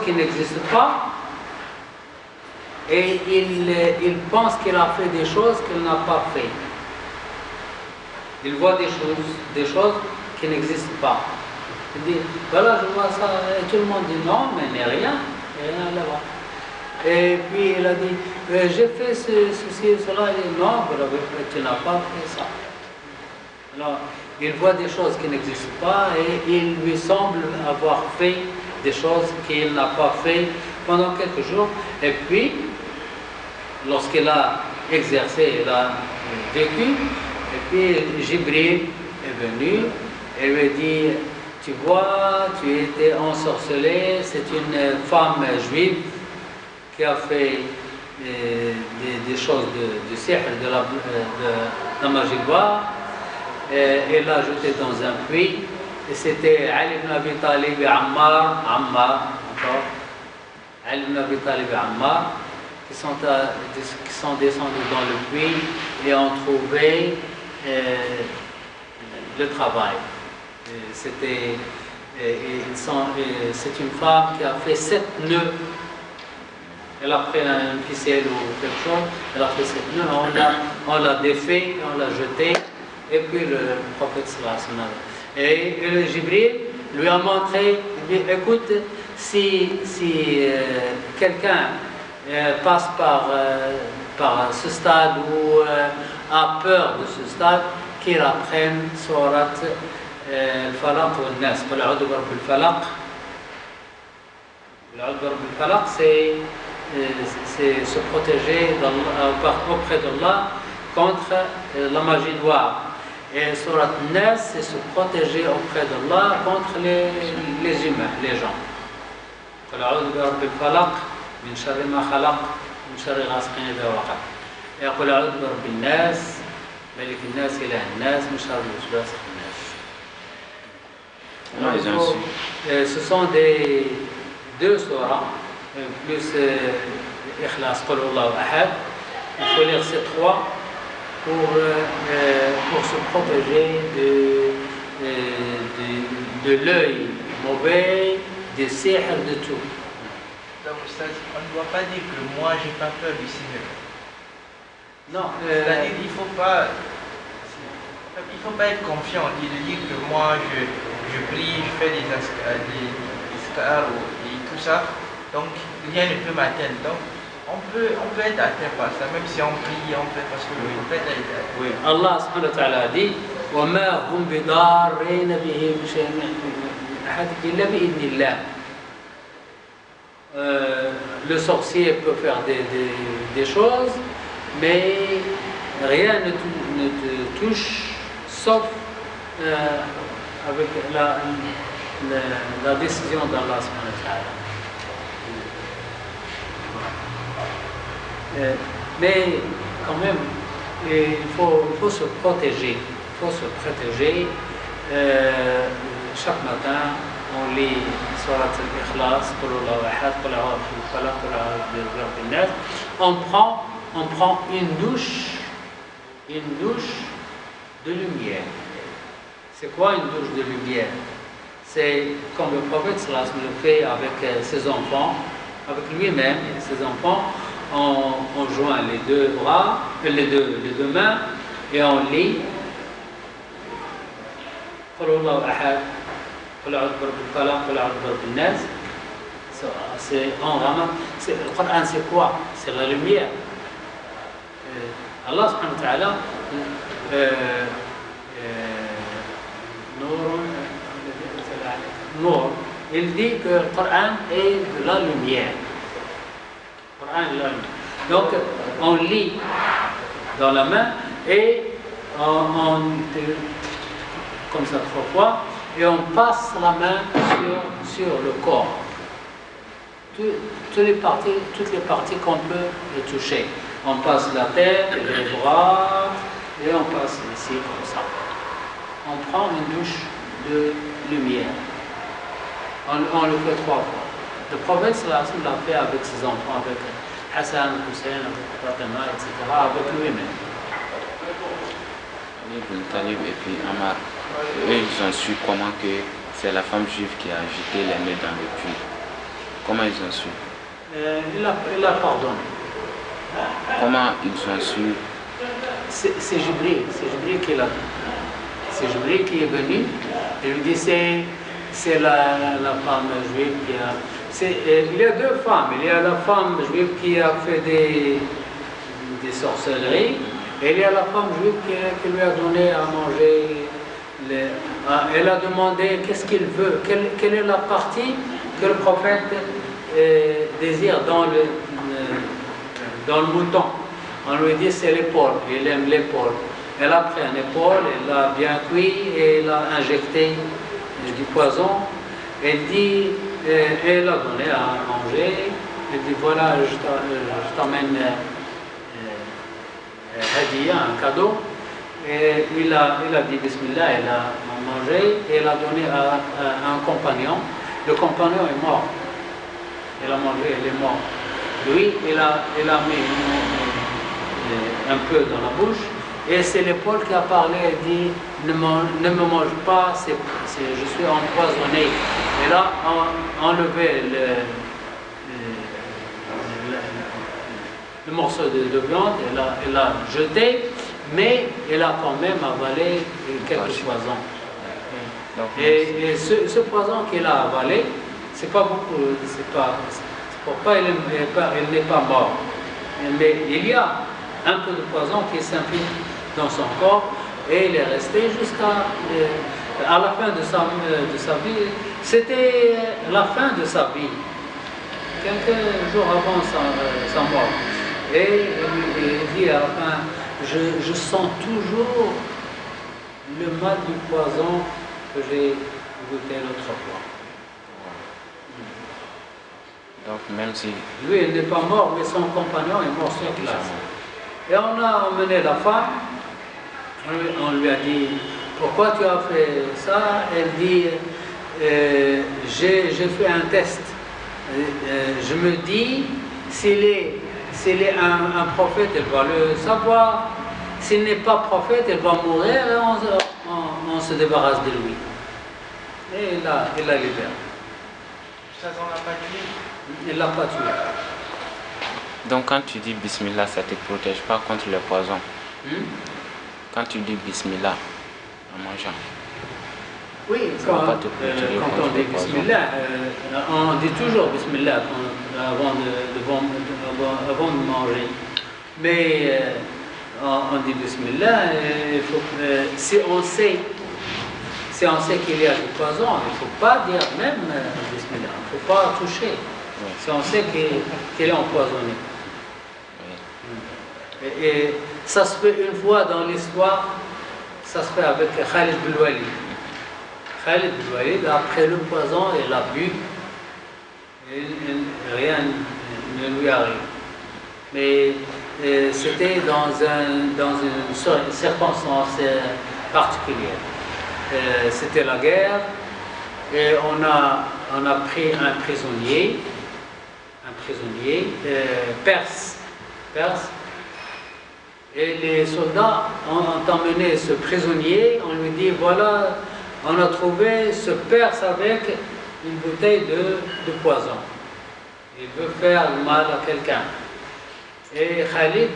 qui n'existent pas et il pense qu'il a fait des choses qu'il n'a pas fait. Il voit des choses qui n'existent pas. Il dit, voilà, je vois ça, et tout le monde dit non, mais il n'y a rien là-bas. Et puis il a dit, j'ai fait ceci et cela. Il dit, non, tu n'as pas fait ça. Alors, il voit des choses qui n'existent pas et il lui semble avoir fait des choses qu'il n'a pas fait pendant quelques jours. Et puis, lorsqu'il a exercé, il a vécu, et puis Jibril est venu et lui dit, tu vois, tu étais ensorcelé, c'est une femme juive qui a fait des choses de sihr, de la magie noire, et l'a jeté dans un puits, et c'était Ali ibn Abi Talib et Ammar, encore, Ali ibn Abi Talib et Ammar, qui sont descendus dans le puits et ont trouvé le travail. C'est une femme qui a fait 7 nœuds. Elle a pris une ficelle ou quelque chose, elle a fait 7 nœuds, on l'a défait, on l'a jeté, et puis le prophète sallallahu alayhi wa sallam. Et le Jibril lui a montré, il dit, écoute, si quelqu'un passe par ce stade ou a peur de ce stade, qu'il apprenne surat al-Falaq ou al-Nas. Qul a'udhu bi rabbil falaq. L'a'udhu bi rabbil falaq, c'est se protéger auprès d'Allah contre la magie noire. Et surat al-Nas, c'est se protéger auprès d'Allah contre les humains, les gens. Qul a'udhu bi rabbil falaq. من شر ما خلق من شر غاسق إذا وقب يقول أعوذ برب الناس ملك الناس إله الناس من شر الوسواس الخناس. Ce sont deux sourates plus Ikhlas, Qul Huwallahu Ahad. Il faut lire ces 3 pour se protéger de l'œil mauvais, des sihr, de tout. Donc, on ne doit pas dire que moi j'ai pas peur du Seigneur. Non. C'est-à-dire qu'il ne faut pas être confiant et de dire que moi je prie, je fais des iskar et tout ça, donc rien ne peut m'atteindre. Donc on peut être atteint par ça, même si on prie, on fait parce que le prophète a été atteint. Oui, Allah subhanahu wa ta'ala a dit وَمَا هُمْ بِضَارِّينَ بِهِ مِنْ شَيْءٍ مِنْ أَحَدٍ إِلَّا بِإِذْنِ اللَّهِ. Le sorcier peut faire des choses, mais rien ne te touche sauf avec la décision d'Allah subhanahu wa ta'ala. Mais quand même, il faut se protéger. Il faut se protéger. Chaque matin, on lit Surat al-Ikhlas, Qul Huwallahu Ahad, Qul A'udhu bi Falaq, Qul A'udhu bi Rabbin Nas. On prend une douche de lumière. C'est quoi une douche de lumière? C'est comme le prophète sallallahu alayhi wa sallam le fait avec ses enfants, avec lui-même et ses enfants. On joint les deux bras, les deux mains, et on lit Qul Huwallahu Ahad. Le Coran, c'est quoi? C'est la lumière. Allah subhanahu wa ta'ala il dit que le Coran est de la lumière. Donc on lit dans la main et comme ça 3 fois, et on passe la main sur le corps. Toutes les parties qu'on peut toucher. On passe la tête, les bras, et on passe ici comme ça. On prend une douche de lumière. On le fait 3 fois. Le prophète sallallahu alayhi wa sallam l'a fait avec ses enfants, avec Hassan, Hussein, avec Fatima, etc., avec lui-même. Ibn Talib et puis Ammar, eux ils ont su comment que c'est la femme juive qui a jeté les nœuds dans le puits. Comment ils ont su? Il a pardonné. Comment ils ont su? C'est Jibril qui l'a dit. C'est Jibril qui est venu et lui dit c'est la femme juive qui a... il y a deux femmes. Il y a la femme juive qui a fait des sorcelleries et il y a la femme juive qui lui a donné à manger. Elle a demandé qu'est-ce qu'il veut, quelle est la partie que le prophète désire dans le mouton. On lui dit c'est l'épaule, il aime l'épaule. Elle a pris une épaule, elle l'a bien cuit et elle a injecté du poison. Elle a donné à manger. Elle dit voilà, je t'emmène hadiya, un cadeau. Et il a dit Bismillah, elle a mangé et elle a donné à un compagnon. Le compagnon est mort. Elle a mangé, elle est morte. Lui, il a mis un peu dans la bouche. Et c'est l'épaule qui a parlé et dit ne me mange pas, je suis empoisonné. Elle a enlevé le morceau de viande, elle l'a jeté, mais elle a quand même avalé quelques poisons. Et ce poison qu'elle a avalé, c'est pas beaucoup, c'est pourquoi elle n'est pas morte. Mais il y a un peu de poison qui s'infiltre dans son corps et il est resté jusqu'à la fin de sa vie. C'était la fin de sa vie, quelques jours avant sa mort. Et il dit à la fin, je sens toujours le mal du poison que j'ai goûté l'autre fois. Donc même si... Lui, il n'est pas mort, mais son compagnon est mort sur place. Et on a emmené la femme, on lui a dit, pourquoi tu as fait ça? Elle dit, j'ai fait un test. Je me dis, s'il est un prophète, elle va le savoir. S'il n'est pas prophète, elle va mourir et on se débarrasse de lui. Et il la libère. Ça ne l'a pas tué? Il ne l'a pas tué. Donc quand tu dis Bismillah, ça ne te protège pas contre le poison. Quand tu dis Bismillah en mangeant. Oui, quand on dit Bismillah, on dit toujours Bismillah avant de manger. Mais on dit Bismillah, si on sait qu'il y a du poison, il ne faut pas dire même Bismillah, il ne faut pas toucher. Oui. Si on sait qu'il est empoisonné. Oui. Et ça se fait une fois dans l'histoire, ça se fait avec Khalid bin Walid. Khalid bin Walid a pris le poison et l'a bu. Et rien ne lui arrive. Mais c'était dans une circonstance particulière. C'était la guerre et on a pris un prisonnier perse. Et les soldats ont emmené ce prisonnier, on lui dit voilà, on a trouvé ce Perse avec une bouteille de poison. Il veut faire mal à quelqu'un. Et Khalid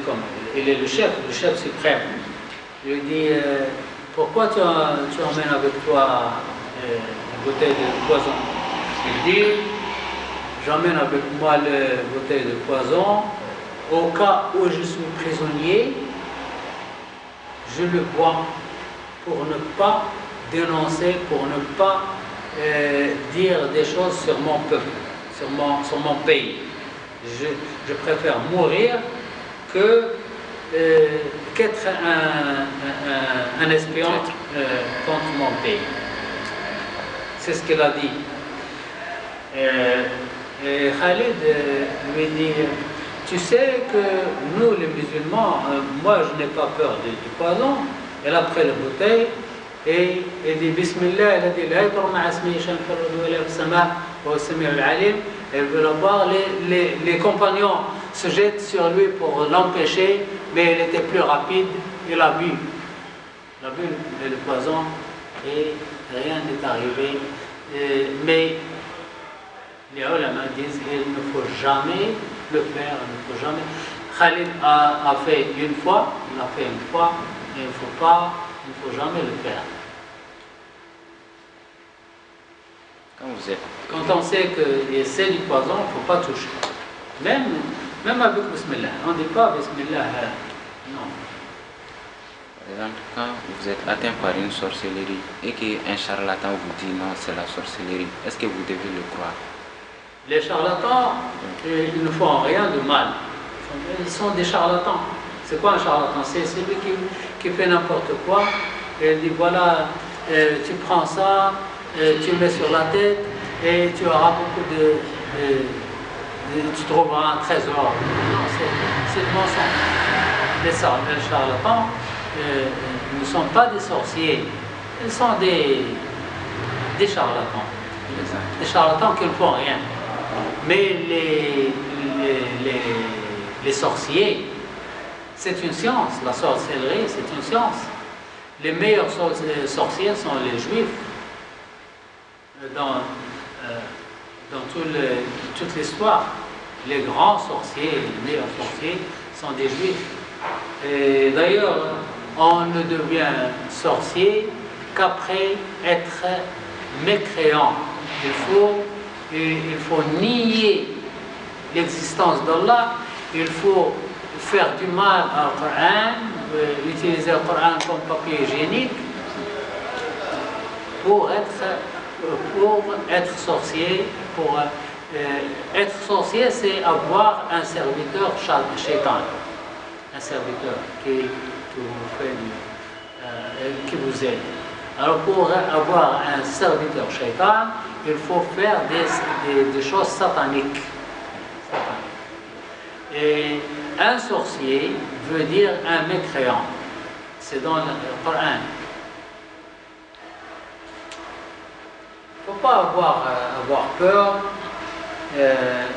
comme il est le chef suprême, il lui dit pourquoi tu emmènes avec toi une bouteille de poison? Il dit j'emmène avec moi la bouteille de poison. Au cas où je suis prisonnier, je le bois pour ne pas dénoncer, pour ne pas dire des choses sur mon peuple, sur mon pays. Je préfère mourir qu'être un espion contre mon pays. C'est ce qu'il a dit. Et Khalid lui dit, tu sais que nous les musulmans, moi je n'ai pas peur du poison. Elle a pris la bouteille et elle dit Bismillah, elle a dit elle veut la boire. Les compagnons se jettent sur lui pour l'empêcher, mais elle était plus rapide, il a bu le poison et rien n'est arrivé. Mais Les ulama disent qu'il ne faut jamais le faire, il ne faut jamais. Khalid a fait une fois, il a fait une fois, mais il ne faut jamais le faire. Quand on sait que c'est du poison, il ne faut pas toucher. Même avec Bismillah. On ne dit pas Bismillah, non. Par exemple, quand vous êtes atteint par une sorcellerie et qu'un charlatan vous dit non, c'est la sorcellerie, est-ce que vous devez le croire? Les charlatans, ils ne font rien de mal. Ils sont des charlatans. C'est quoi un charlatan? C'est celui qui fait n'importe quoi. Et il dit voilà, tu prends ça, tu le mets sur la tête et tu auras beaucoup tu trouveras un trésor. Non, c'est le mensonge. Les charlatans ne sont pas des sorciers, ils sont des charlatans. Des charlatans qui ne font rien. Mais les sorciers, c'est une science. La sorcellerie, c'est une science. Les meilleurs sorciers sont les juifs. Dans toute l'histoire, les grands sorciers, les meilleurs sorciers sont des juifs. Et d'ailleurs, on ne devient sorcier qu'après être mécréant. Il faut nier l'existence d'Allah, il faut faire du mal au Coran, utiliser le Coran comme papier hygiénique pour être sorcier. Être sorcier, c'est avoir un serviteur shaitan, un serviteur qui vous aide. Alors pour avoir un serviteur shaitan, il faut faire des choses sataniques. Et un sorcier veut dire un mécréant. C'est dans le Coran. Il ne faut pas avoir peur.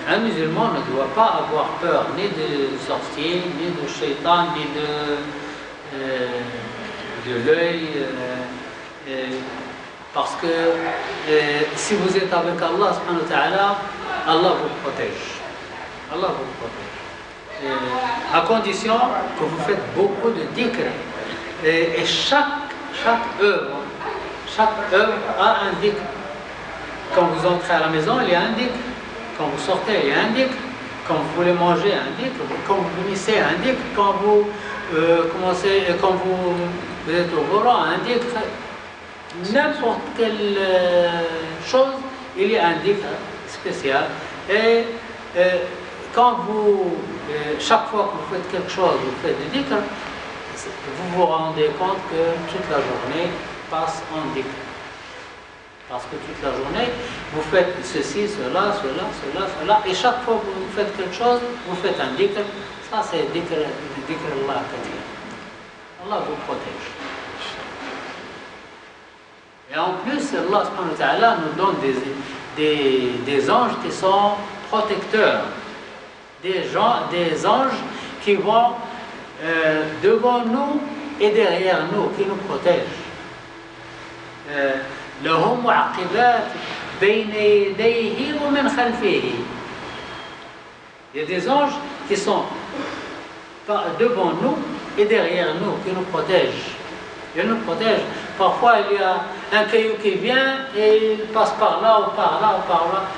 Un musulman ne doit pas avoir peur ni de sorcier, ni de shaitan, ni de l'œil. Parce que si vous êtes avec Allah subhanahu wa ta'ala, Allah vous protège. Allah vous protège. À condition que vous faites beaucoup de dhikr. Et chaque œuvre a un dhikr. Quand vous entrez à la maison, il y a un dhikr. Quand vous sortez, il y a un dhikr. Quand vous voulez manger, un dhikr. Quand vous finissez, un dhikr. Quand vous vous êtes au volant, un dhikr. N'importe quelle chose, il y a un dhikr spécial. Et chaque fois que vous faites quelque chose, vous faites du dhikr, vous vous rendez compte que toute la journée passe en dhikr. Parce que toute la journée, vous faites ceci, cela, et chaque fois que vous faites quelque chose, vous faites un dhikr. Ça, c'est dhikr Allah kathir. Allah vous protège. Et en plus, Allah subhanahu wa ta'ala nous donne des anges qui sont protecteurs. Des anges qui vont devant nous et derrière nous, qui nous protègent. لهم معقبات بين يديه ومن خلفه. Il y a des anges qui sont devant nous et derrière nous, qui nous protègent. Ils nous protègent. Parfois, il y a un caillou qui vient et il passe par là ou par là ou par là.